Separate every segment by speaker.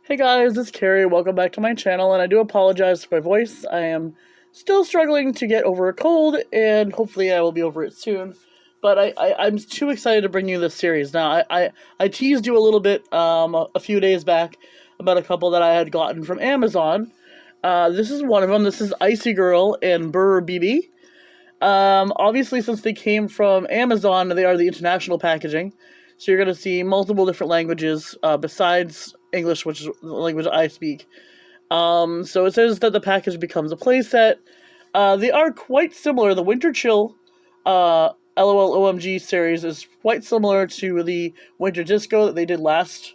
Speaker 1: Hey guys, it's Carrie. Welcome back to my channel, and I do apologize for my voice. I am still struggling to get over a cold, and hopefully I will be over it soon. But I'm too excited to bring you this series. Now, I teased you a little bit a few days back about a couple that I had gotten from Amazon. This is one of them. This is Icy Gurl and Brr B.B. Obviously, since they came from Amazon, they are the international packaging. So you're going to see multiple different languages besides English, which is the language I speak. So it says that the package becomes a playset. They are quite similar. The Winter Chill L.O.L. O.M.G series is quite similar to the Winter Disco that they did last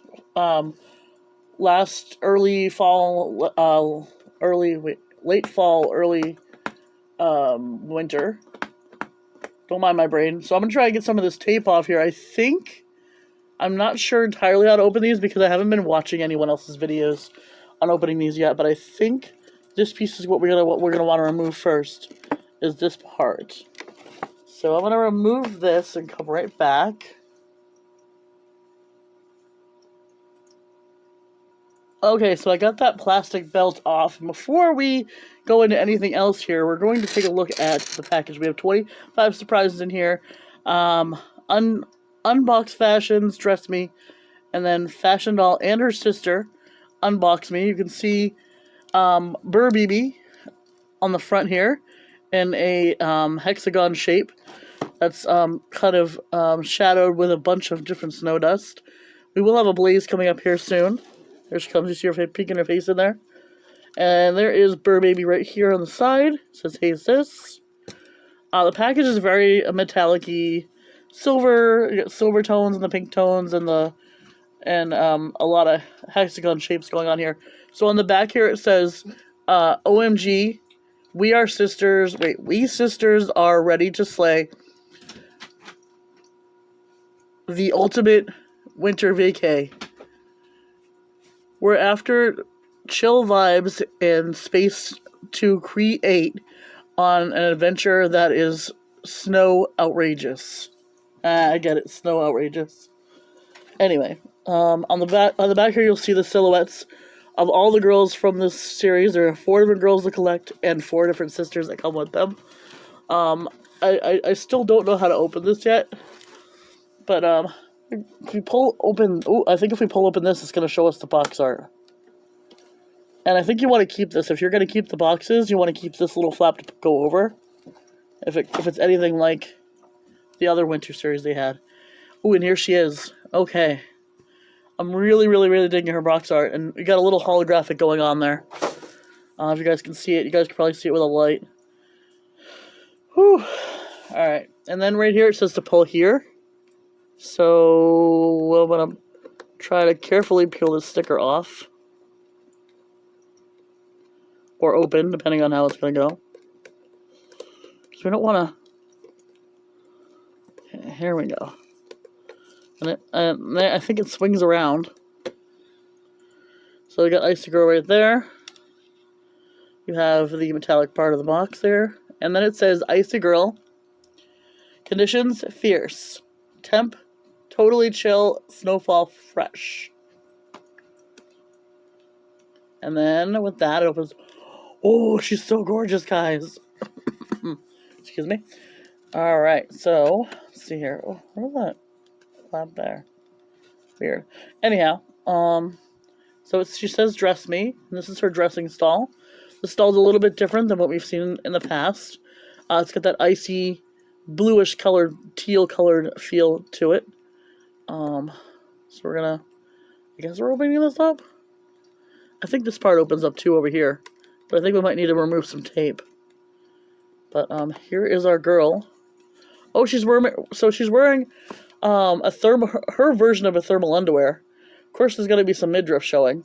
Speaker 1: early fall, late fall, early winter. Don't mind my brain. So I'm gonna try and get some of this tape off here. I'm not sure entirely how to open these because I haven't been watching anyone else's videos on opening these yet, but I think this piece is what we're gonna want to remove first, is this part. So I'm gonna remove this and come right back. Okay, so I got that plastic belt off. Before we go into anything else here, we're going to take a look at the package. We have 25 surprises in here. Unbox Fashions, Dress Me, and then Fashion Doll and her sister, Unbox Me. You can see Brr B.B on the front here in a hexagon shape that's kind of shadowed with a bunch of different snow dust. We will have a blaze coming up here soon. There she comes. You see her peeking her face in there. And there is Brr B.B right here on the side. It says, "Hey sis." The package is very metallic-y, silver. You got silver tones and the pink tones and a lot of hexagon shapes going on here. So on the back here it says, "O.M.G. We are sisters. Wait, we sisters are ready to slay the ultimate winter vacay. We're after chill vibes and space to create on an adventure that is snow outrageous." I get it, snow outrageous. Anyway, on the back here you'll see the silhouettes of all the girls from this series. There are 4 different girls to collect and 4 different sisters that come with them. I still don't know how to open this yet, but if we pull open, I think if we pull open this, it's going to show us the box art. And I think you want to keep this. If you're going to keep the boxes, you want to keep this little flap to go over. If it's anything like the other winter series they had. Ooh, and here she is. Okay. I'm really, really, really digging her box art. And we got a little holographic going on there. If you guys can see it, you guys can probably see it with a light. Whew. Alright. And then right here it says to pull here. So I'm going to try to carefully peel this sticker off. Or open, depending on how it's going to go. Because we don't want to... Here we go. And I think it swings around. So we got Icy Gurl right there. You have the metallic part of the box there. And then it says Icy Gurl. Conditions, fierce. Temp, totally chill. Snowfall, fresh. And then with that, it opens. Oh, she's so gorgeous, guys. Excuse me. Alright, so, let's see here. Oh, where's that flap there? Weird. Anyhow, so she says dress me, and this is her dressing stall. The stall's a little bit different than what we've seen in the past. It's got that icy, bluish colored, teal colored feel to it. So we're gonna, I guess we're opening this up? I think this part opens up too over here, but I think we might need to remove some tape. But here is our girl. Oh, she's wearing her version of a thermal underwear. Of course, there's gonna be some midriff showing.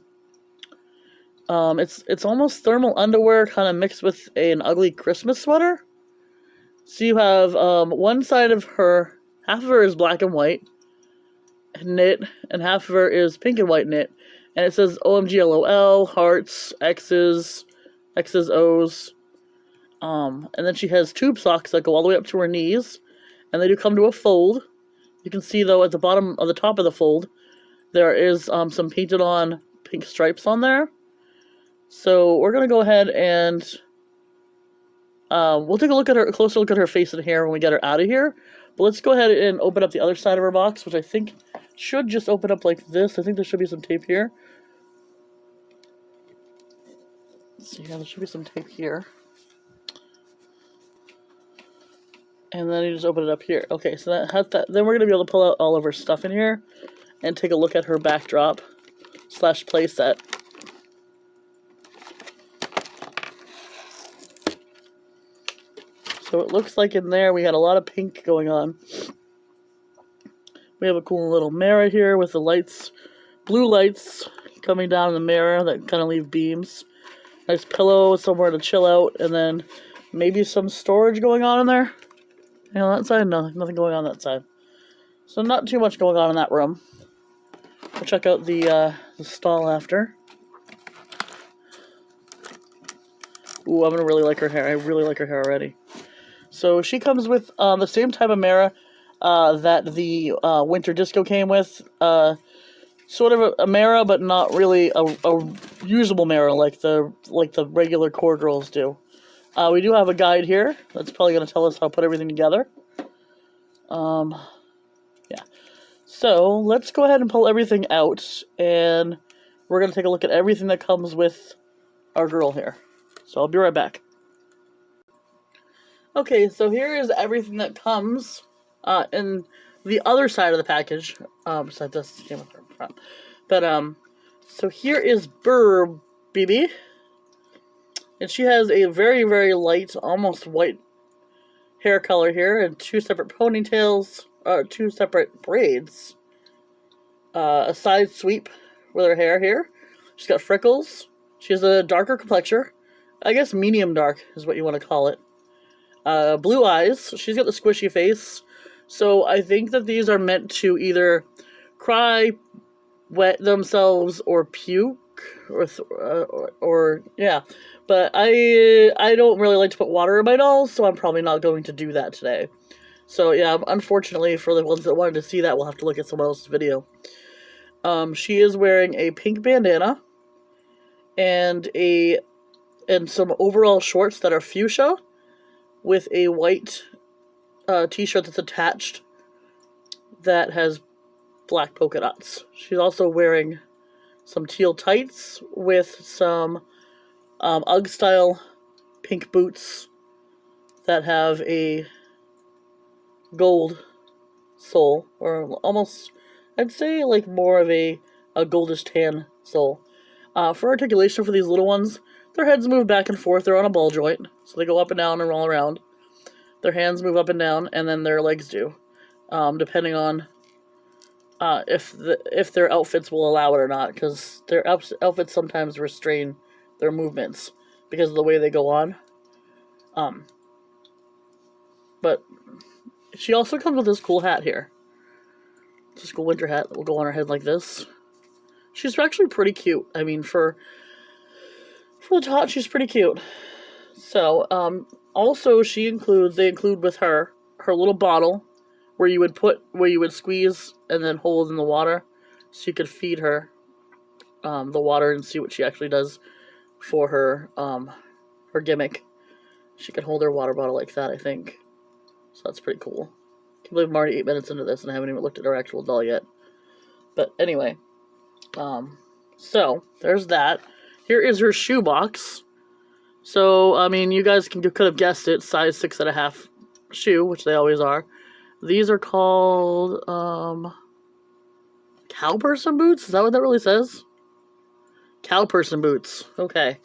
Speaker 1: It's almost thermal underwear, kind of mixed with an ugly Christmas sweater. So you have one side of her, half of her is black and white knit, and half of her is pink and white knit. And it says O.M.G. L.O.L, hearts, X's, O's. And then she has tube socks that go all the way up to her knees. And they do come to a fold. You can see, though, at the bottom, of the top of the fold, there is some painted on pink stripes on there. So we're gonna go ahead and we'll take a closer look at her face and hair when we get her out of here. But let's go ahead and open up the other side of her box, which I think should just open up like this. I think there should be some tape here. So yeah, there should be some tape here. And then you just open it up here. Okay, so that has that. Then we're gonna be able to pull out all of her stuff in here and take a look at her backdrop / playset. So it looks like in there we had a lot of pink going on. We have a cool little mirror here with the lights, blue lights coming down in the mirror that kind of leave beams. Nice pillow, somewhere to chill out, and then maybe some storage going on in there. And on that side, nothing going on that side. So not too much going on in that room. We'll check out the stall after. Ooh, I'm gonna really like her hair. I really like her hair already. So she comes with the same type of mirror that the Winter Disco came with. Sort of a mirror, but not really a usable mirror like the regular core girls do. We do have a guide here that's probably going to tell us how to put everything together. Yeah. So let's go ahead and pull everything out, and we're going to take a look at everything that comes with our girl here. So I'll be right back. Okay, so here is everything that comes in the other side of the package. Besides this came with her front. But so here is Brr B.B. And she has a very, very light, almost white hair color here, and two separate ponytails, two separate braids. A side sweep with her hair here. She's got freckles. She has a darker complexion. I guess medium dark is what you want to call it. Blue eyes. She's got the squishy face. So I think that these are meant to either cry, wet themselves, or puke, or yeah. But I don't really like to put water in my dolls, so I'm probably not going to do that today. So yeah, unfortunately for the ones that wanted to see that, we'll have to look at someone else's video. She is wearing a pink bandana and some overall shorts that are fuchsia with a white t-shirt that's attached that has black polka dots. She's also wearing some teal tights with some UGG style pink boots that have a gold sole, or almost, I'd say like more of a goldish tan sole. For articulation for these little ones, their heads move back and forth. They're on a ball joint, so they go up and down and roll around. Their hands move up and down, and then their legs do, depending on if their outfits will allow it or not, because their outfits sometimes restrain their movements because of the way they go on. But she also comes with this cool hat here. This cool winter hat that will go on her head like this. She's actually pretty cute. I mean, for the tot, she's pretty cute. So, also they include with her little bottle where you would squeeze and then hold in the water, so you could feed her the water and see what she actually does for her gimmick. She can hold her water bottle like that, I think. So that's pretty cool. I can't believe I'm already 8 minutes into this and I haven't even looked at her actual doll yet. But anyway, so there's that. Here is her shoe box. So, I mean, you guys could have guessed it, size 6.5 shoe, which they always are. These are called, cow person boots? Is that what that really says? Cow person boots. Okay.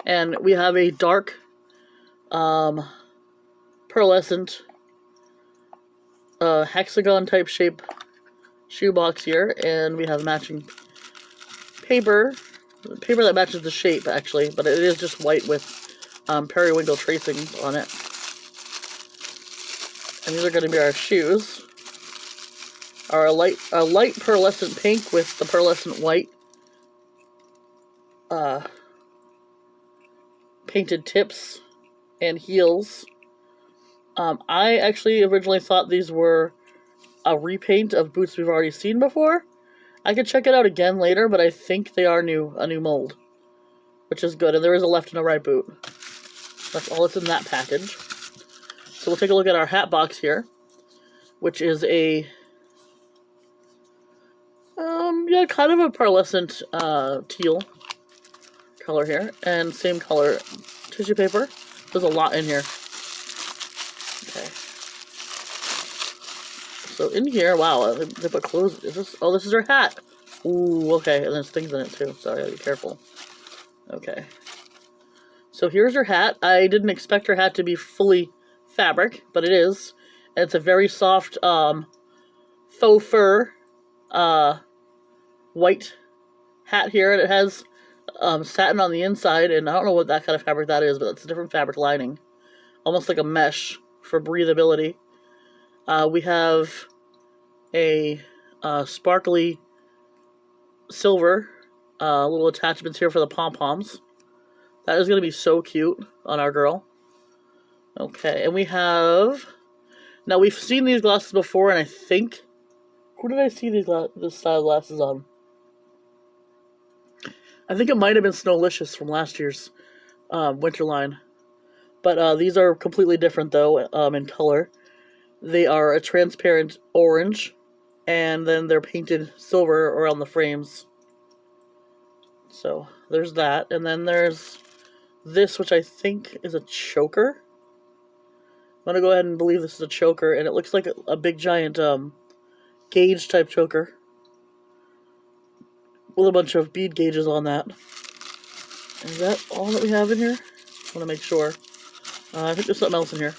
Speaker 1: And we have a dark, pearlescent, hexagon type shape shoe box here, and we have matching paper that matches the shape, actually, but it is just white with periwinkle tracings on it. And these are going to be our shoes. A light pearlescent pink with the pearlescent white painted tips and heels. I actually originally thought these were a repaint of boots we've already seen before. I could check it out again later, but I think they are a new mold, which is good. And there is a left and a right boot. That's all that's in that package. So we'll take a look at our hat box here, which is a yeah, kind of a pearlescent teal color here, and same color tissue paper. There's a lot in here. Okay. So in here, wow, they put clothes. Is this? Oh, this is her hat. Ooh, okay, and there's things in it too. So I gotta be careful. Okay. So here's her hat. I didn't expect her hat to be fully fabric, but it is. And it's a very soft faux fur white hat here, and it has satin on the inside, and I don't know what that kind of fabric that is, but it's a different fabric lining, almost like a mesh for breathability. We have a sparkly silver little attachments here for the pom-poms. That is going to be so cute on our girl. Okay, and we have... Now, we've seen these glasses before, and I think... Who did I see this style glasses on? I think it might have been Snowlicious from last year's winter line. But these are completely different, though, in color. They are a transparent orange, and then they're painted silver around the frames. So, there's that. And then there's this, which I think is a choker. I'm going to go ahead and believe this is a choker, and it looks like a big giant gauge-type choker with a bunch of bead gauges on that. Is that all that we have in here? I want to make sure. I think there's something else in here.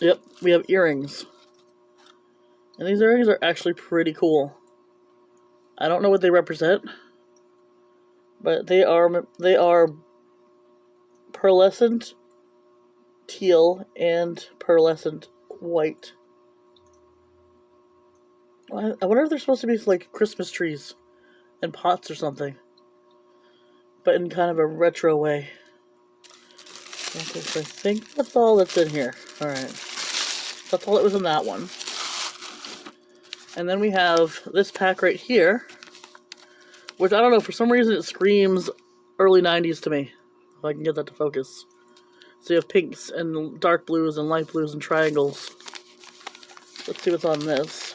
Speaker 1: Yep, we have earrings. And these earrings are actually pretty cool. I don't know what they represent, but they are pearlescent teal and pearlescent white. I wonder if they're supposed to be like Christmas trees and pots or something, but in kind of a retro way. Okay, so I think that's all that's in here. Alright. That's all that was in that one. And then we have this pack right here, which I don't know, for some reason it screams early 90s to me. If I can get that to focus. So you have pinks and dark blues and light blues and triangles. Let's see what's on this.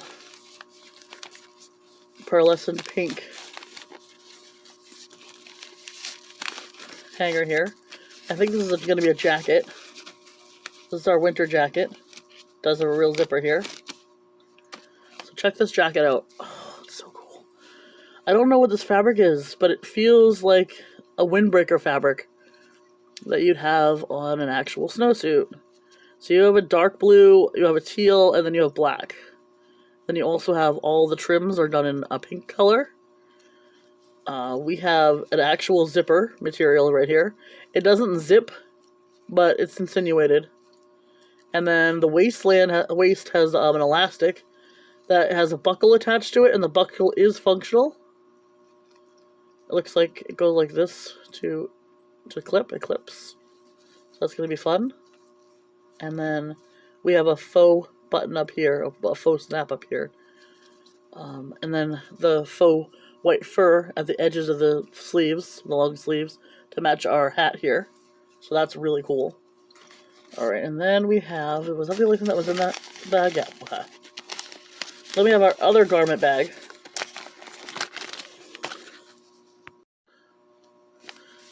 Speaker 1: Pearlescent pink hanger here. I think this is going to be a jacket. This is our winter jacket. Does have a real zipper here. So check this jacket out. Oh, it's so cool. I don't know what this fabric is, but it feels like a windbreaker fabric that you'd have on an actual snowsuit. So you have a dark blue, you have a teal, and then you have black. Then you also have all the trims are done in a pink color. We have an actual zipper material right here. It doesn't zip, but it's insinuated. And then the waist has an elastic that has a buckle attached to it, and the buckle is functional. It looks like it goes like this to clip. It clips. So that's going to be fun. And then we have a faux button up here, a faux snap up here. And then the faux white fur at the edges of the sleeves, the long sleeves, to match our hat here. So that's really cool. Alright, and then we have, was that the only thing that was in that bag? Yeah. Okay. Then we have our other garment bag.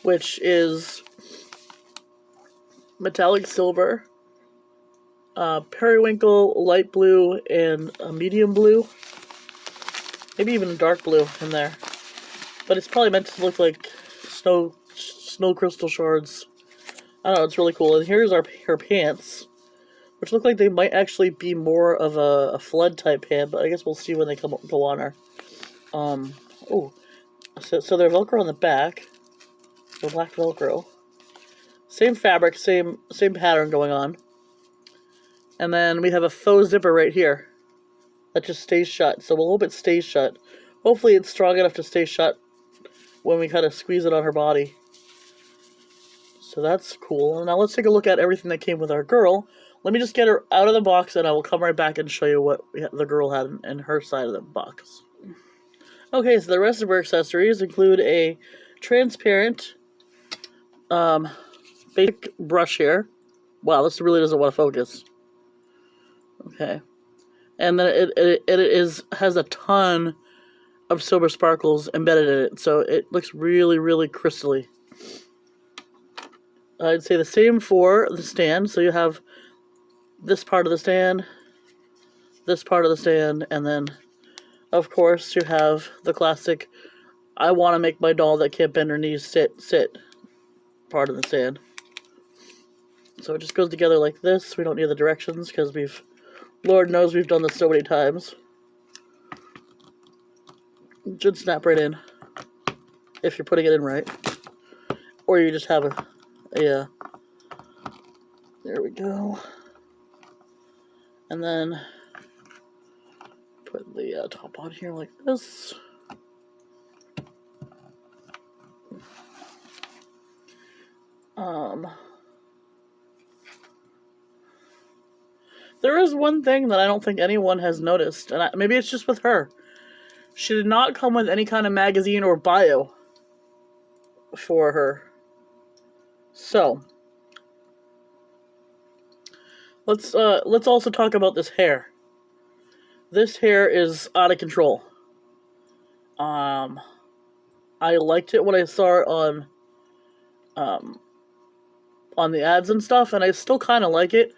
Speaker 1: Which is metallic silver, periwinkle, light blue, and a medium blue. Maybe even a dark blue in there. But it's probably meant to look like snow crystal shards. I don't know, it's really cool. And here's her pants, which look like they might actually be more of a flood type pant, but I guess we'll see when they go on her. Oh, so they're Velcro on the back. The black Velcro. Same fabric, same pattern going on. And then we have a faux zipper right here that just stays shut. So we'll hope it stays shut. Hopefully it's strong enough to stay shut when we kind of squeeze it on her body. So that's cool. And now let's take a look at everything that came with our girl. Let me just get her out of the box, and I will come right back and show you what the girl had in her side of the box. Okay, so the rest of her accessories include a transparent basic brush here. Wow, this really doesn't want to focus. Okay. And then it has a ton of silver sparkles embedded in it, so it looks really, really crystally. I'd say the same for the stand, so you have this part of the stand, this part of the stand, and then, of course, you have the classic I want to make my doll that can't bend her knees sit part of the stand. So it just goes together like this. We don't need the directions because Lord knows we've done this so many times. It should snap right in if you're putting it in right. Or you just have there we go. And then put the top on here like this. There is one thing that I don't think anyone has noticed, and maybe it's just with her. She did not come with any kind of magazine or bio for her. So, let's also talk about this hair. This hair is out of control. I liked it when I saw it on the ads and stuff, and I still kind of like it,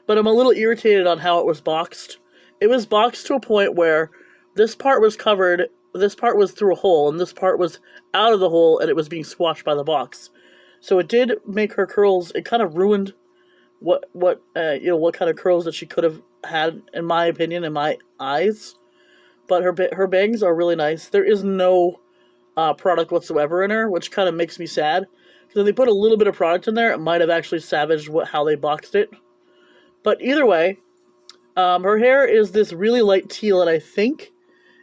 Speaker 1: but I'm a little irritated on how it was boxed. It was boxed to a point where this part was covered, this part was through a hole, and this part was out of the hole, and it was being squashed by the box. So it did make her curls, it kind of ruined what kind of curls that she could have had, in my opinion, in my eyes. But her bangs are really nice. There is no product whatsoever in her, which kind of makes me sad. Because if they put a little bit of product in there, it might have actually savaged how they boxed it. But either way, her hair is this really light teal, and I think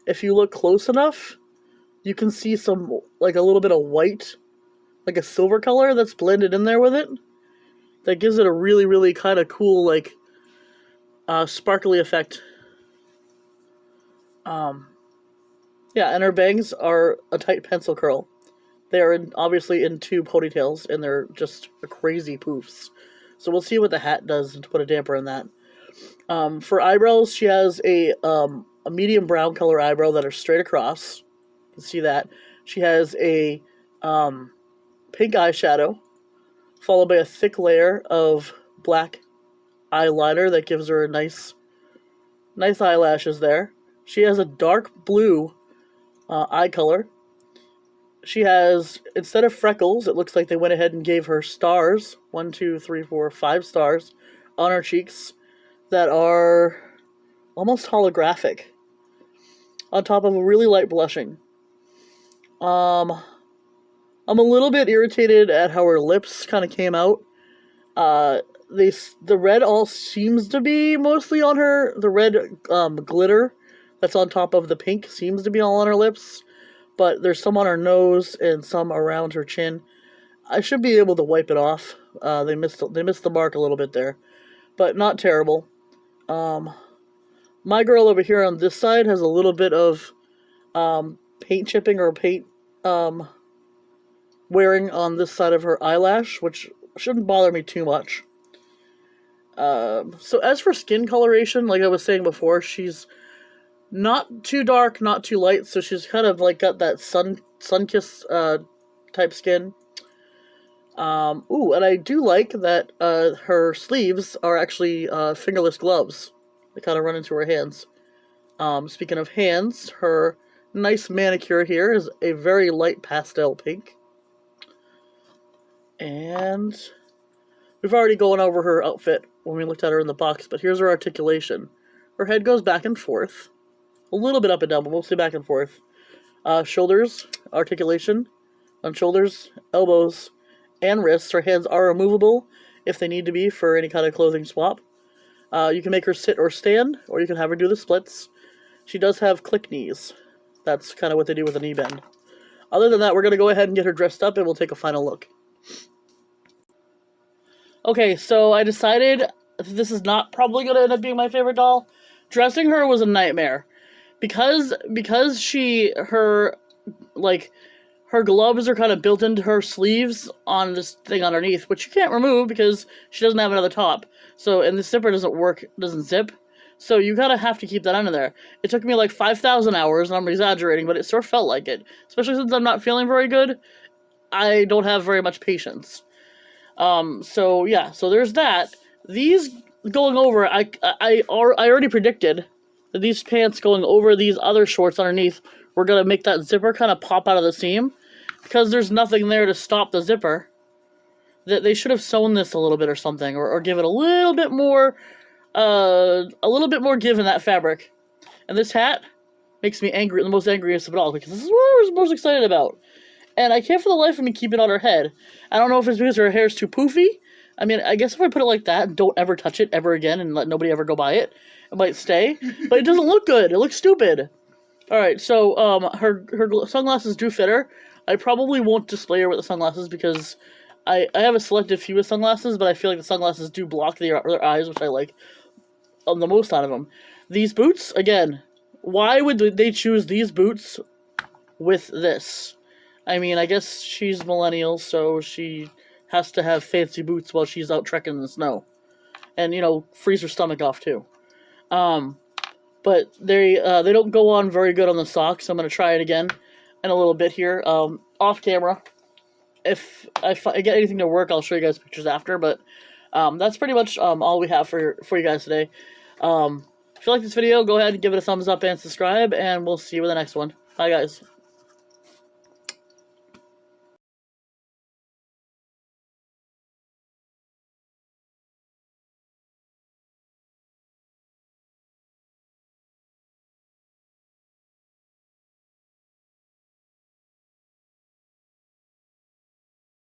Speaker 1: if you look close enough, you can see some, like a little bit of white, like a silver color that's blended in there with it. That gives it a really, really kind of cool, like, sparkly effect. Yeah, and her bangs are a tight pencil curl. They are obviously in two ponytails, and they're just crazy poofs. So we'll see what the hat does to put a damper in that. For eyebrows, she has a medium brown color eyebrow that are straight across. You can see that. She has a pink eyeshadow, followed by a thick layer of black eyeliner that gives her a nice eyelashes there. She has a dark blue eye color. She has, instead of freckles, it looks like they went ahead and gave her stars, 1, 2, 3, 4, 5 stars on her cheeks that are almost holographic, on top of a really light blushing. I'm a little bit irritated at how her lips kind of came out. The red all seems to be mostly on her. The red glitter that's on top of the pink seems to be all on her lips. But there's some on her nose and some around her chin. I should be able to wipe it off. They missed the mark a little bit there, but not terrible. My girl over here on this side has a little bit of paint chipping or paint wearing on this side of her eyelash, which shouldn't bother me too much. So as for skin coloration, like I was saying before, she's not too dark, not too light, so she's kind of like got that sun-kissed type skin. And I do like that her sleeves are actually fingerless gloves. They kind of run into her hands. Speaking of hands, her nice manicure here is a very light pastel pink. And we've already gone over her outfit when we looked at her in the box, but here's her articulation. Her head goes back and forth. A little bit up and down, but mostly back and forth. Shoulders, articulation on shoulders, elbows, and wrists. Her hands are removable if they need to be for any kind of clothing swap. You can make her sit or stand, or you can have her do the splits. She does have click knees. That's kind of what they do with a knee bend. Other than that, we're going to go ahead and get her dressed up, and we'll take a final look. Okay, so I decided this is not probably going to end up being my favorite doll. Dressing her was a nightmare. Because her gloves are kind of built into her sleeves on this thing underneath, which you can't remove because she doesn't have another top. So, and the zipper doesn't zip. So you kind of have to keep that under there. It took me like 5,000 hours, and I'm exaggerating, but it sort of felt like it. Especially since I'm not feeling very good. I don't have very much patience. So yeah, so there's that. These going over, I already predicted that these pants going over these other shorts underneath were gonna make that zipper kind of pop out of the seam, because there's nothing there to stop the zipper. That they should have sewn this a little bit or something, or give it a little bit more give in that fabric. And this hat makes me angry, the most angriest of it all, because this is what I was most excited about. And I can't for the life of me keep it on her head. I don't know if it's because her hair's too poofy. I mean, I guess if I put it like that and don't ever touch it ever again and let nobody ever go by it, it might stay. But it doesn't look good. It looks stupid. Alright, so her sunglasses do fit her. I probably won't display her with the sunglasses because I have a selective few with sunglasses, but I feel like the sunglasses do block their eyes, which I like the most out of them. These boots, again, why would they choose these boots with this? I mean, I guess she's millennial, so she has to have fancy boots while she's out trekking in the snow. And, you know, freeze her stomach off, too. But they don't go on very good on the socks. I'm going to try it again in a little bit here, off camera. If I get anything to work, I'll show you guys pictures after, but that's pretty much all we have for you guys today. If you like this video, go ahead and give it a thumbs up and subscribe, and we'll see you in the next one. Bye, guys.